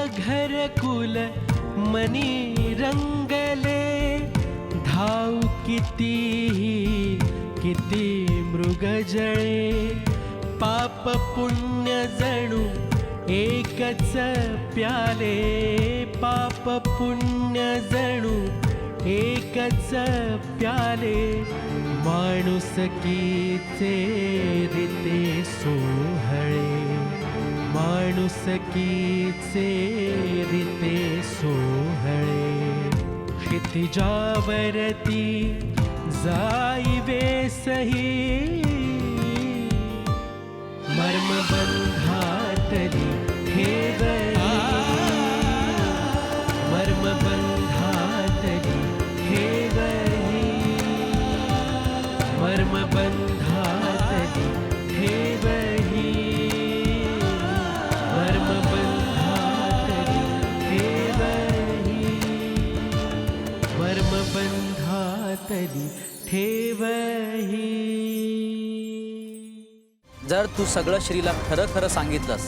घरकुल मनी रंगले, धाव कितीही किती मृगजळे, पाप पुण्य जणू एकच प्याले, पाप पुण्य जणू एकच प्याले, माणुसकीचे रीते सोहळे, माणुसकीचे रीते सोहळे, क्षितिजावरती जाई वेसही, मर्मबंधातली ठेवली, मर्मबंधातली ठेवली, मर्मबंधातली ठेवली, मर्मबंधातली ठेवली, मर्मबंधातली ठेवही. जर तू सगळं श्रीला खरं खरं सांगितलंस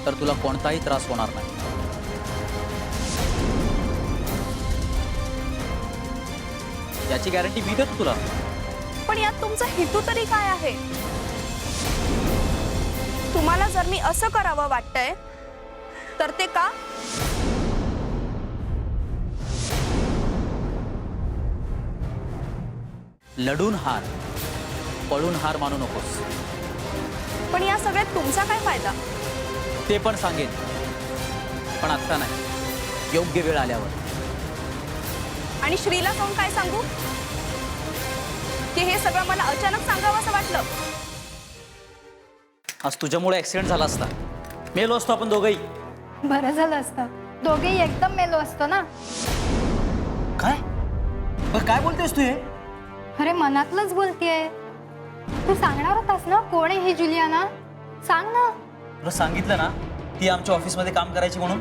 तर तुला कोणताही त्रास होणार नाही. याची गॅरंटी मी देतो तुला. पण यात तुमचा हेतू तरी काय आहे? तुम्हाला जर मी असं करावं वाटतंय तर ते का? लढून हार, पळून हार मानू नकोस. पण या सगळ्यात तुमचा काय फायदा? ते पण सांगेन, पण आत्ता नाही, योग्य वेळ आल्यावर. आणि श्रीला जाऊन काय सांगू की हे सगळं मला अचानक सांगावं असं वाटलं? आज तुझ्यामुळे ऍक्सिडेंट झाला असता, मेलो असतो आपण दोघंही. बरं झालं असतं, दोघेही एकदम मेलो असतो ना. काय काय बोलतेस तू हे? अरे मनातलंच बोलतेय. तू सांगणार होतास ना कोण आहे ही जुलियाना? सांग ना. तुला सांगितलं ना ती आमच्या ऑफिसमध्ये काम करायची म्हणून.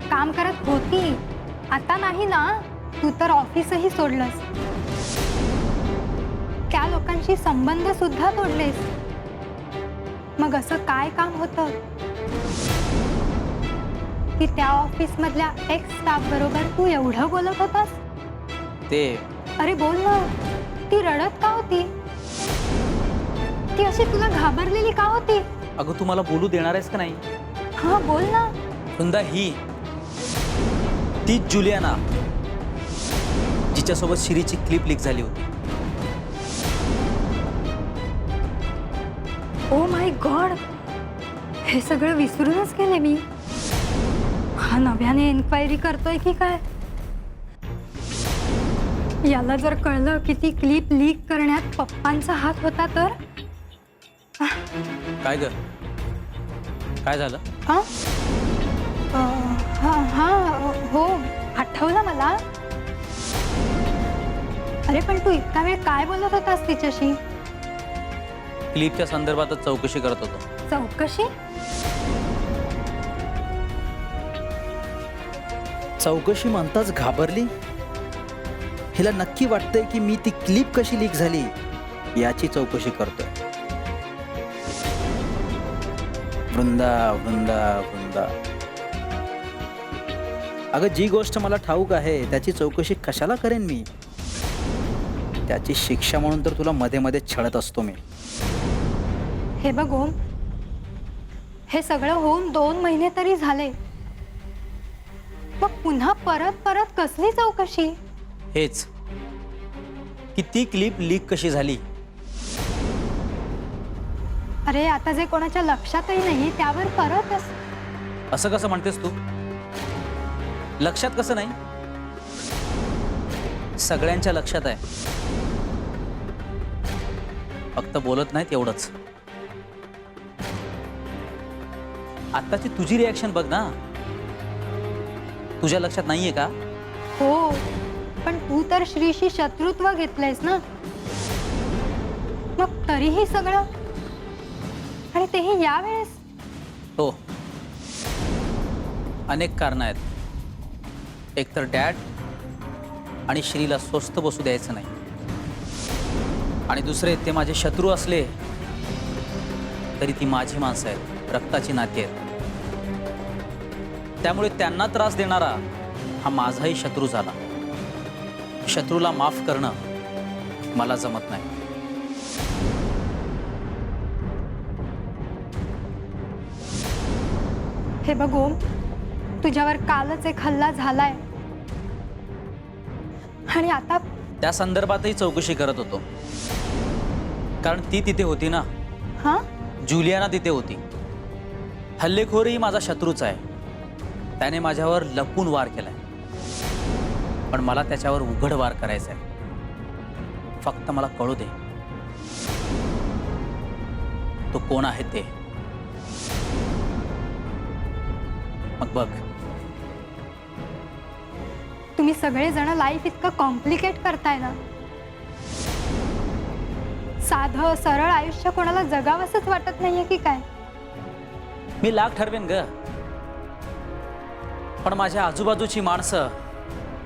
काम करत होती, आता नाही ना. तू तर ऑफिसही सोडलंस, त्या लोकांशी संबंध सुद्धा तोडलेस. मग असं काय काम होतं की त्या ऑफिस मधल्या एक्स स्टाफ बरोबर तू एवढं बोलत होतास? ते अरे बोल ना. ती रडत का होती? ती अशी तुला घाबरलेली का होती? अगं तू मला बोलू देणार आहेस का नाही? हा बोल ना. वृंदा, ही तीच जुलियाना जिच्यासोबत श्रीची क्लिप लीक झाली होती. ओ माय गॉड, हे सगळं विसरूनच गेले मी. हा नव्याने एन्क्वायरी करतोय की काय? याला जर कळलं की ती क्लिप लीक करण्यात पप्पांचा हात होता तर? काय ग, काय झालं? हा हा हा हो, आठवलं मला. अरे पण तू इतका वेळ काय बोलत होतास तिच्याशी? क्लिपच्या संदर्भातच चौकशी करत होतो. चौकशी? चौकशी म्हणताच घाबरली. हिला नक्की वाटतंय की मी ती क्लिप कशी लीक झाली याची चौकशी करतोय. वृंदा वृंदा वृंदा, अगं जी गोष्ट मला ठाऊक आहे त्याची चौकशी कशाला करेन मी? त्याची शिक्षा म्हणून तर तुला मध्ये मध्ये छळत असतो मी. हे बघ ओम, हे सगळं होऊन 2 महिने तरी झाले. मग पुन्हा परत परत कसली चौकशी? हेच की ती क्लिप लीक कशी झाली. अरे आता जे कोणाच्या लक्षातही नाही त्यावर परत असं कसं म्हणतेस तू? लक्षात कसं नाही? सगळ्यांच्या लक्षात आहे, फक्त बोलत नाहीत एवढंच. आत्ताची तुझी रिॲक्शन बघ ना, तुझ्या लक्षात नाहीये का? हो, पण तू तर श्रीशी शत्रुत्व घेतलंयस ना. मग तरीही सगळं, आणि तेही यावेळेस. हो, अनेक कारणं आहेत. एक तर डॅड आणि श्रीला स्वस्थ बसू द्यायचं नाही, आणि दुसरे ते माझे शत्रू असले तरी ती माझी माणसं आहेत, रक्ताची नाती आहेत. त्यामुळे त्यांना त्रास देणारा हा माझाही शत्रू झाला. शत्रूला माफ करणं मला जमत नाही. हे बघ ओम, तुझ्यावर कालच एक हल्ला झालाय आणि आता त्या संदर्भातही चौकशी करत होतो. कारण ती तिथे होती ना, हा जुलियाना तिथे होती. हल्लेखोरही माझा शत्रूच आहे. त्याने माझ्यावर लपून वार केलाय, पण मला त्याच्यावर उघड वार करायचा आहे. फक्त मला कळू दे तो कोण आहे ते. मग बघ. तुम्ही सगळेजण लाईफ इतकं कॉम्प्लिकेट करताय ना. साधं सरळ आयुष्य कोणाला जगावंसच वाटत नाहीये की काय? मी लाख ठरवेन ग, पण माझ्या आजूबाजूची माणसं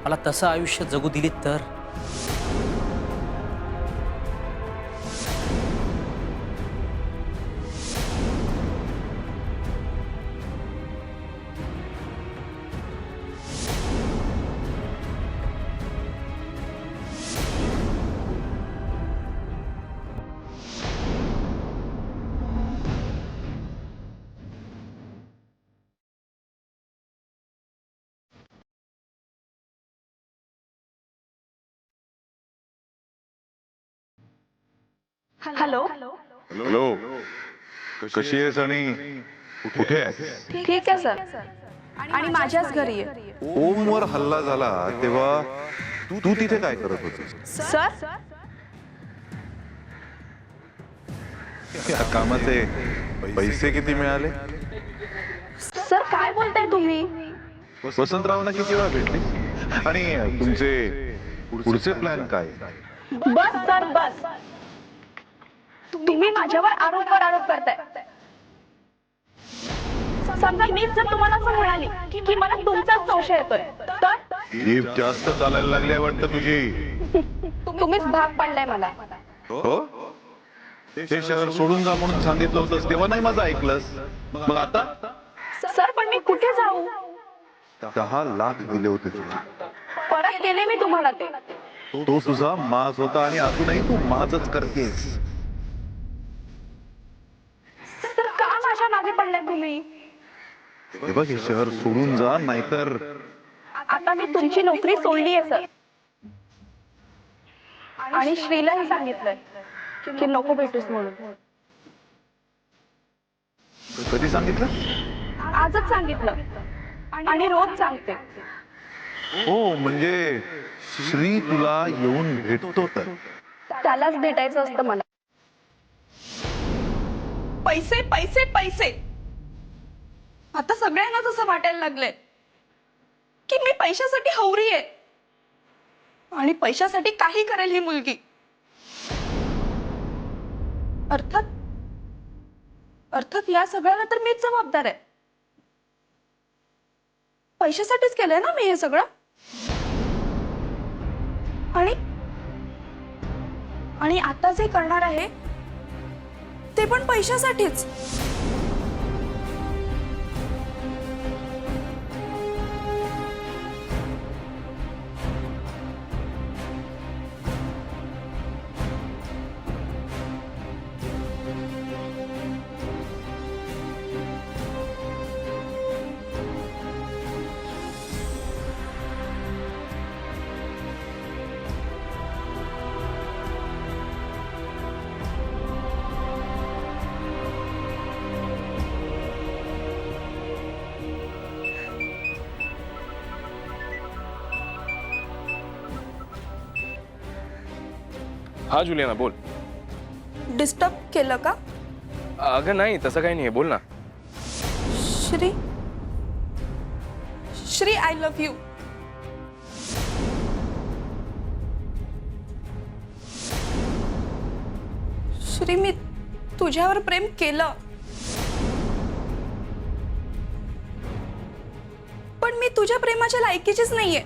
मला तसं आयुष्य जगू दिलीत तर. हॅलो. हॅलो, कशी आहेस आणि कुठे आहेस? ठीक आहे सर. आणि माझ्याच घरी आहे. ओमवर हल्ला झाला तेव्हा तू तिथे काय करत होतीस? सर, या कामाचे पैसे किती मिळाले? सर काय बोलताय तुम्ही? वसंतरावना किती वेळा भेटली? आणि तुमचे पुढचे प्लॅन काय? बस सर बस. तुम्ही माझ्यावर आरोपवर आरोप करताय. समजा मीच जर तुम्हाला असं म्हणाली की मला तुमचाच संशय येतोय तर जीभ जास्त चालायला लागली आहे वाटतं तुझी. तुम्हीच भाग पाडलाय मला. हो, ते शहर सोडून जा म्हणून सांगितलं होतंस तेव्हा नाही माझं ऐकलंस. मग आता सर पण मी कुठे जाऊ? 10 लाख दिले होते तुला. परत केले मी तुम्हाला ते. तो तुझा माज होता आणि अजूनही तू माजच करतेस. तर का माझ्या मागे पडलाय तुम्ही? हे बघ, हे शहर सोडून जा नाहीतर आता मी तुमची नोकरी सोडली आहे सर. आणि श्रीलाही सांगितलंय की नको भेटूस म्हणून. कधी सांगितलं? आजच सांगितलं आणि रोज सांगते. हो, म्हणजे श्री तुला येऊन भेटतो तर. त्यालाच भेटायचं असतं मला. पैसे पैसे पैसे. आता सगळ्यांना तसं वाटायला लागलंय की मी पैशासाठी हवरी आहे आणि पैशासाठी काही करेल ही मुलगी. अर्थात या सगळ्याला तर मीच जबाबदार आहे. पैशासाठीच केलंय ना मी हे सगळं. आणि आता जे करणार आहे ते पण पैशासाठीच. हा जुलियाना बोल. डिस्टर्ब केलं का? अगं नाही, तसं काही नाही, बोल ना. Shri I love you. Shri, मी तुझ्यावर प्रेम केलं, पण मी तुझ्या प्रेमाच्या लायकीचीच नाहीये.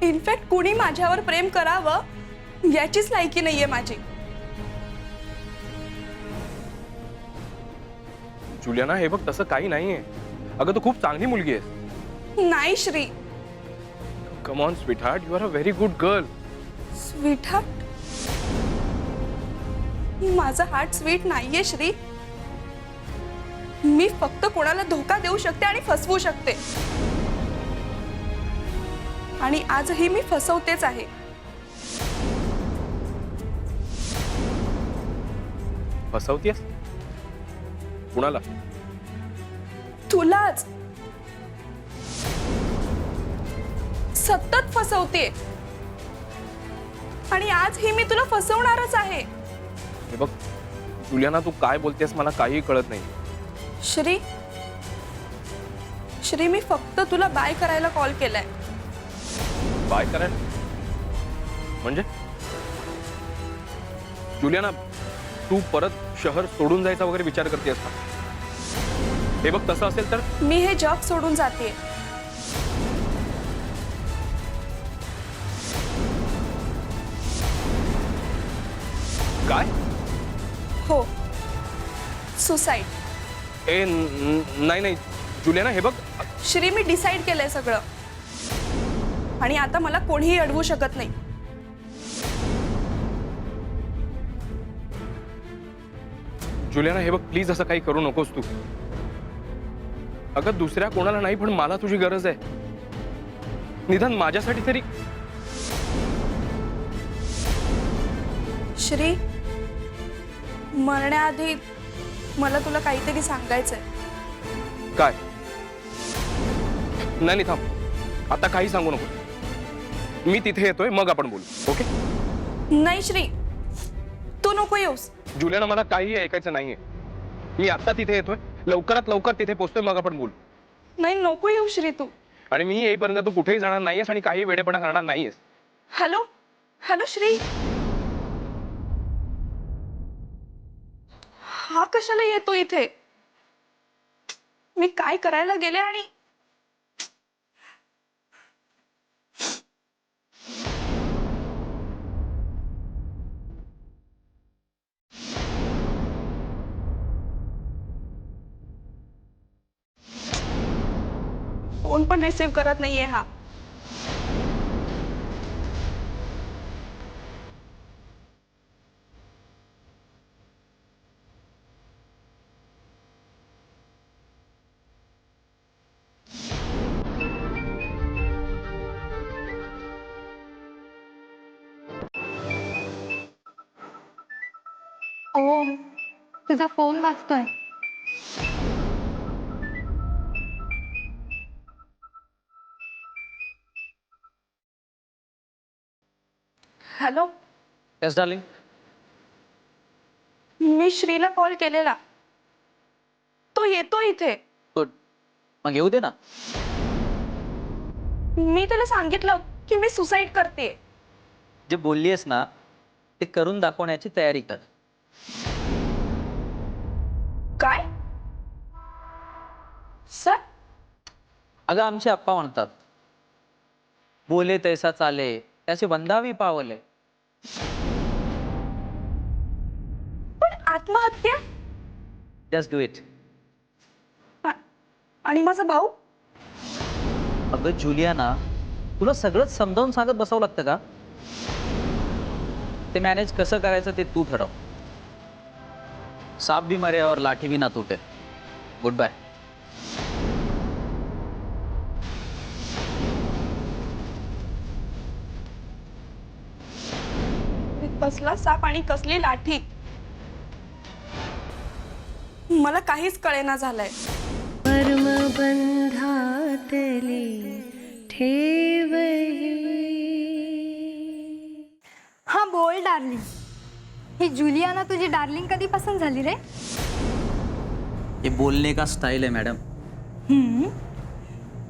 इनफॅक्ट कुणी माझ्यावर प्रेम करावं याचीच लायकी नाहीये माझी. जुलियाना हे बघ तसं काही नाहीये. अगं तू खूप चांगली मुलगी आहेस. नाही Shri. Come on sweetheart, you are a very good girl. Sweetheart? माझा हार्ट स्वीट नाहीये श्री. मी फक्त कोणाला धोका देऊ शकते आणि फसवू शकते, आणि आजही मी फसवतेच आहे. फसवतेस कुणाला? तुलाच सतत फसवते, आणि आजही मी तुला फसवणारच आहे. हे बघ जुलियाना, तू काय बोलतेस मला काही कळत नाही. श्री, श्री मी फक्त तुला बाय करायला कॉल केलाय. बाय करायला म्हणजे? जुलियाना, तू परत शहर सोडून जायचा वगैरे विचार करतेस का? हे बघ तसं असेल तर मी हे जग सोडून जाते. काय? हो, सुसाईड. नाही जुलियाना, हे बघ. श्री मी डिसाईड केलंय सगळं, आणि आता मला कोणीही अडवू शकत नाही. जुलियाना हे बघ, प्लीज असं काही करू नकोस तू. अगं दुसऱ्या कोणाला नाही, पण मला तुझी गरज आहे. निदान माझ्यासाठी तरी. श्री, मरण्याआधी मला तुला काहीतरी सांगायचंय. काय? नाही थांब, आता काही सांगू नको. मी तिथे येतोय, मग आपण बोलू. ओके? नाही श्री, तू नको येऊस. जुलियाना, मला काही ऐकायचं नाहीये. मी आता तिथे येतोय, लवकरात लवकर तिथे पोहोचतोय, मग आपण बोलू. नाही, नको येऊ श्री तू. आणि मी येईपर्यंत तू कुठेही जाणार नाहीयेस आणि काही वेडेपणा करणार नाहीयेस. Hello, hello Shri. हा कशाला येतो इथे? मी काय करायला गेले आणि फोन पण रिसीव्ह करत नाहीये हा. ओम, तुझा फोन वाजतोय. Hello, yes darling. मी श्रीला कॉल केलेला. तो येतो इथे. गुड. मग येऊ दे ना. मी त्याला सांगितलं की मी सुसाईड करते. जे बोललीस ना ते करून दाखवण्याची तयारी कर. काय सर? अगं आमचे अप्पा म्हणतात, बोले तैसा चाले त्याचे बंधावी पावले. पण आत्महत्या? Just do it. आणि माझा भाऊ? अगं जुलियाना, तुला सगळंच समजावून सांगत बसावं लागतं का? ते मॅनेज कसं करायचं ते तू ठरव. साप भी मरे और लाठी भी ना तुटे. Good bye. कसला साप आणि कसली लाठी, मला काहीच कळेना झालंय. कर्मबंधातली ठेवही. हा बोल डार्लिंग. ही जुलियाना तुझी डार्लिंग कधीपासून झाली रे? ये बोलने का स्टाईल आहे मॅडम.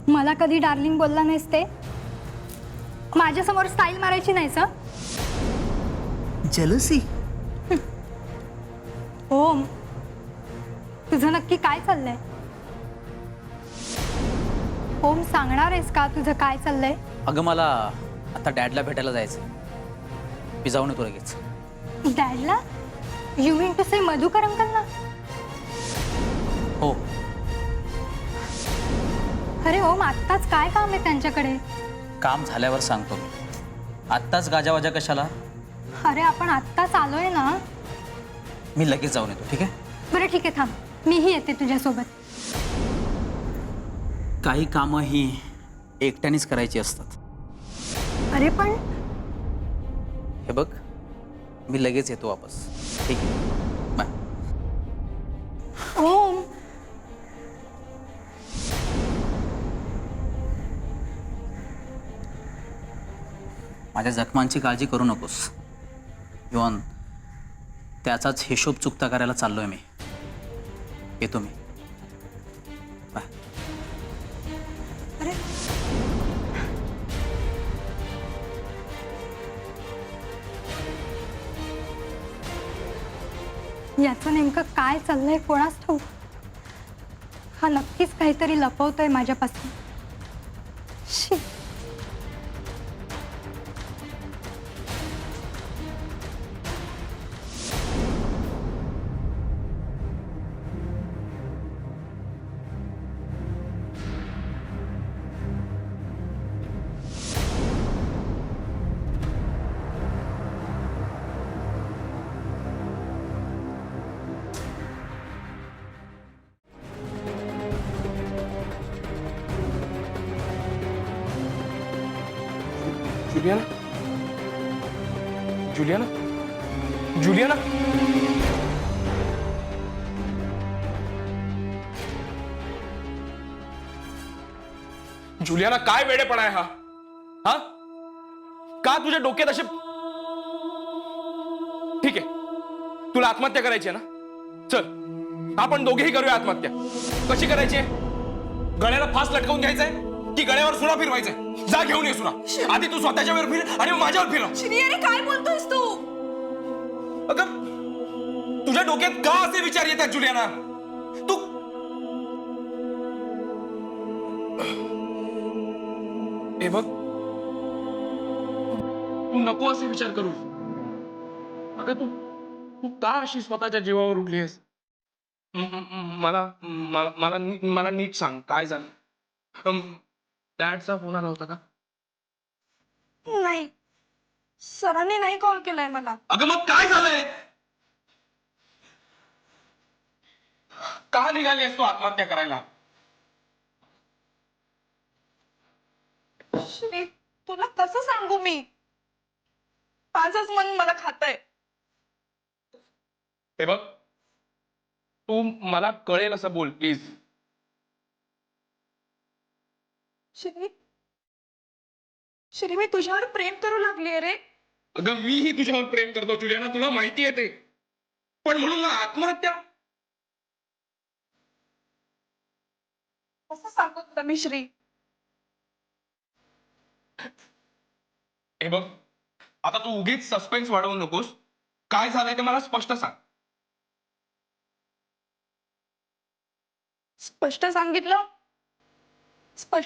मला कधी डार्लिंग बोलला नाहीस ते? माझ्यासमोर स्टाईल मारायची नाहीस हं? जेलसी. ओम, तुझं नक्की काय चाललंय? ओम, सांगणार आहेस का तुझं काय चाललंय? अगं मला आता डॅडला भेटायला जायचं. मी जाऊन येतो लगेच. डॅडला? यू मीन टू से मधुकर अंकलना? हो. अरे ओम, आत्ताच काय काम आहे त्यांच्याकडे? काम झाल्यावर सांगतो मी. आत्ताच गाजावाजा कशाला? अरे आपण आत्ताच आलोय ना. मी लगेच जाऊन येतो, ठीक आहे? बरं ठीक आहे, थांब, मीही येते तुझ्यासोबत. काही कामं ही एकट्यानेच करायची असतात. अरे पण हे बघ, मी लगेच येतो वापस. ठीक आहे, बाय. ओम, माझ्या जखमांची काळजी करू नकोस. युवन, त्याचाच हिशोब चुकता करायला चाललोय मी. येतो मी. बाय. अरे याचं नेमकं काय चाललंय कोणास ठाऊक. हा नक्कीच काहीतरी लपवतोय माझ्यापासून. शी. Juliana, Juliana, Juliana. जुलियाना, काय वेडेपणा आहे हा? हा, का तुझ्या डोक्यात असे? ठीक आहे, तुला आत्महत्या करायची आहे ना? चल, आपण दोघेही करूया आत्महत्या. कशी करायची आहे? गळ्याला फास लटकवून घ्यायचंय की गळ्यावर सुरा फिरवायचंय? जा घेऊन ये सुरा. आधी तू स्वतःच्यावर फिर आणि मग माझ्यावर फिरव. श्री, अरे काय बोलतोयस तू? अगं, तुझ्या डोक्यात का असे विचार येतात जुलियाना? तू हे बघ, तू नको असे विचार करू. अगं, तू तू का अशी स्वतःच्या जीवावर उठलीस? मला मला मला मला नीट सांग, काय झालं? डॅडचा फोन आला होता का? नाही, सरांनी नाही कॉल केलाय मला. अगं, मग काय झालंय? का निघाली तू आत्महत्या करायला? श्री, तुला कसं सांगू मी? माझंच मन मला खातंय. हे बघ, तू मला कळेल असं बोल प्लीज. श्री, श्री, मी तुझ्यावर प्रेम करू लागली रे. अगं, मीही तुझ्यावर प्रेम करतो जुलियाना, तुला माहिती आहे ते. पण म्हणून ना आत्महत्या? कसं सांगू तुला मी श्री? हे बघ, आता तू उगीच सस्पेन्स वाढवू नकोस. काय झालंय ते मला स्पष्ट सांग. स्पष्ट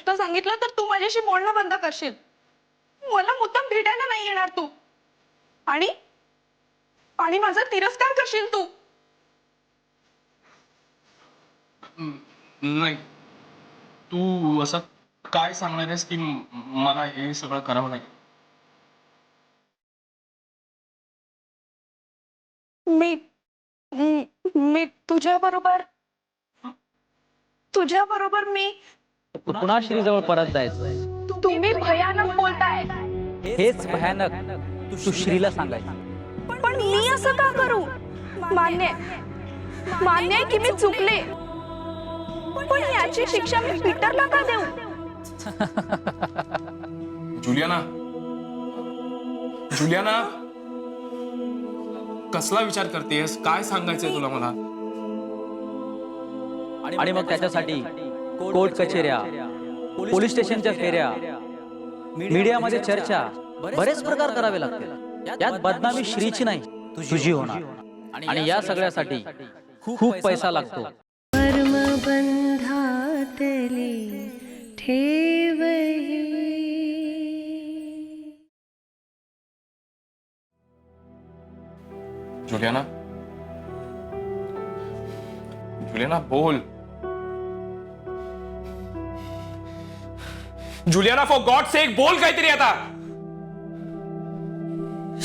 सांगितलं तर तू माझ्याशी बोलणं बंद करशील. मला मुद्दाम भेटायला नाही येणार तू. आणि आणि माझा तिरस्कार करशील तू. नाही, तू असं काय सांगणार आहेस की मला हे सगळं करावं लागेल? मी मी तुझ्या बरोबर मी. पुन्हा श्रीजवळ परत जायचं. तुम्ही भयानक बोलताय. हेच भयानक तू श्रीला सांगायचं. पण मी असं का करू? मान्य आहे की मी चुकले, पण याची शिक्षा मी पीटरला का देऊ? जुलियाना, जुलियाना, कसला विचार करतेस? काय सांगायचंय तुला मला? आणि मग त्याच्यासाठी कोर्ट कचेऱ्या, पोलीस स्टेशनच्या फेऱ्या, मीडियामध्ये चर्चा, बरेच प्रकार करावे लागतील. यात बदनामी श्रीची नाही, तुझी होणार. आणि या सगळ्यासाठी खूप पैसा लागतो. कर्मबंधातली ठेवही. जुलियाना, जुलियाना बोल. जुलियाना फॉर गॉड सेक बोल काहीतरी आता.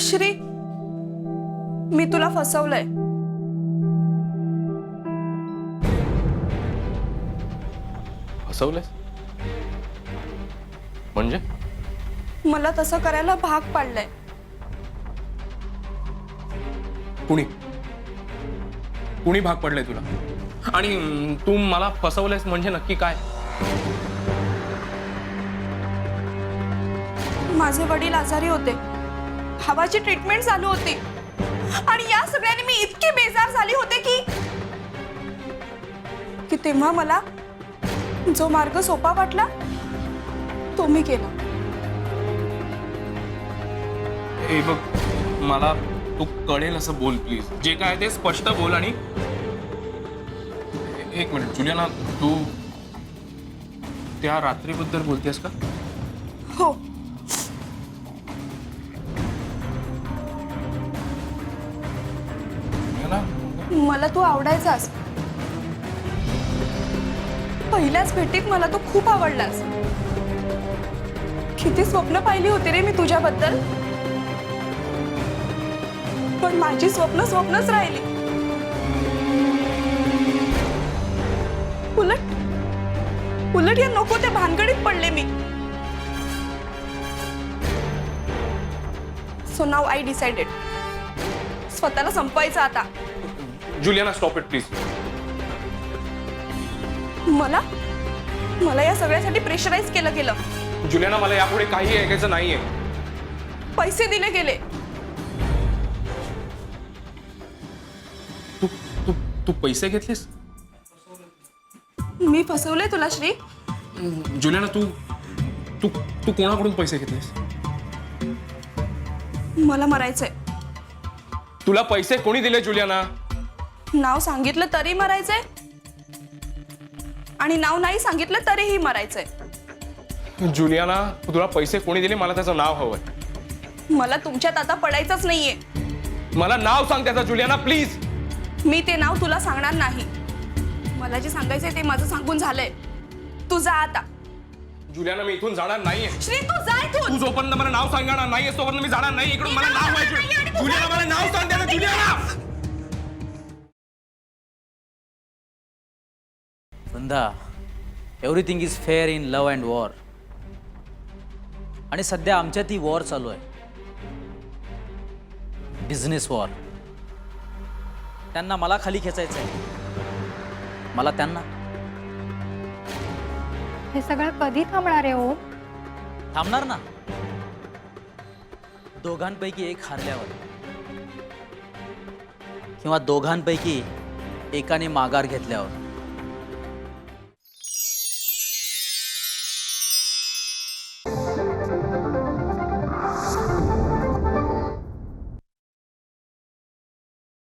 श्री, मी तुला फसवलंय. फसवलंयस म्हणजे? मला तसं करायला भाग पाडलंय. कुणी भाग पडलंय तुला? आणि तू मला फसवलंयस म्हणजे नक्की काय? माझे वडील आजारी होते, भावाची ट्रीटमेंट चालू होती आणि या सगळ्यांनी मी इतकी बेजार झाली होते की तेव्हा मला जो मार्ग सोपा वाटला तो मी केला. ए बघ, मला तू कळेल असं बोल प्लीज. जे काय ते स्पष्ट बोल. आणि एक मिनिट जुलियाना, तू त्या रात्रीबद्दल बोलतेस का? हो, जुलियाना, मला तू आवडायचास. पहिल्याच भेटीत मला तू खूप आवडलास. किती स्वप्न पाहिली होती रे मी तुझ्याबद्दल, पण माझी स्वप्नच राहिली. उलट या नको त्या भानगडीत पडले मी. सो नाउ आय डिसाइडेड, स्वतःला संपवायचं आता. Juliana stop it please. मला या सगळ्यासाठी प्रेशराईज केलं गेलं. जुलियाना, मला यापुढे काही ऐकायचं नाहीये. पैसे दिले गेले. तू पैसे घेतलेस? मी फसवले तुला श्री. जुलियाना, तू कोणाकडून पैसे घेतलेस? मला मरायचंय. तुला पैसे कोणी दिले जुलियाना? नाव सांगितलं तरी मरायचंय आणि नाव नाही सांगितलं तरीही मरायचंय. जुलियाना, तुला पैसे कोणी दिले? मला त्याचं नाव हवंय. मला तुमच्यात आता पडायचंच नाहीये. मला नाव सांग त्याचं जुलियाना प्लीज. मी ते नाव तुला सांगणार नाही. मला जे सांगायचंय ते माझं सांगून झालंय. तू जा आता. जुलियाना, मी इथून जाणार नाहीये. श्री, तू जा इथून. तू जोपर्यंत मला नाव सांगणार नाहीये तोपर्यंत मी जाणार नाही इकडून. मला नाव माहिती. जुलियाना, मला नाव सांग त्याचं. Juliana, Vrinda, everything is fair in love and war. आणि सध्या आमच्यात ती वॉर चालू आहे, बिझनेस वॉर. त्यांना मला खाली खेचायचं आहे, मला त्यांना. हे सगळं कधी थांबणार आहे ओम? थांबणार ना, दोघांपैकी एक हारल्यावर किंवा दोघांपैकी एकाने माघार घेतल्यावर.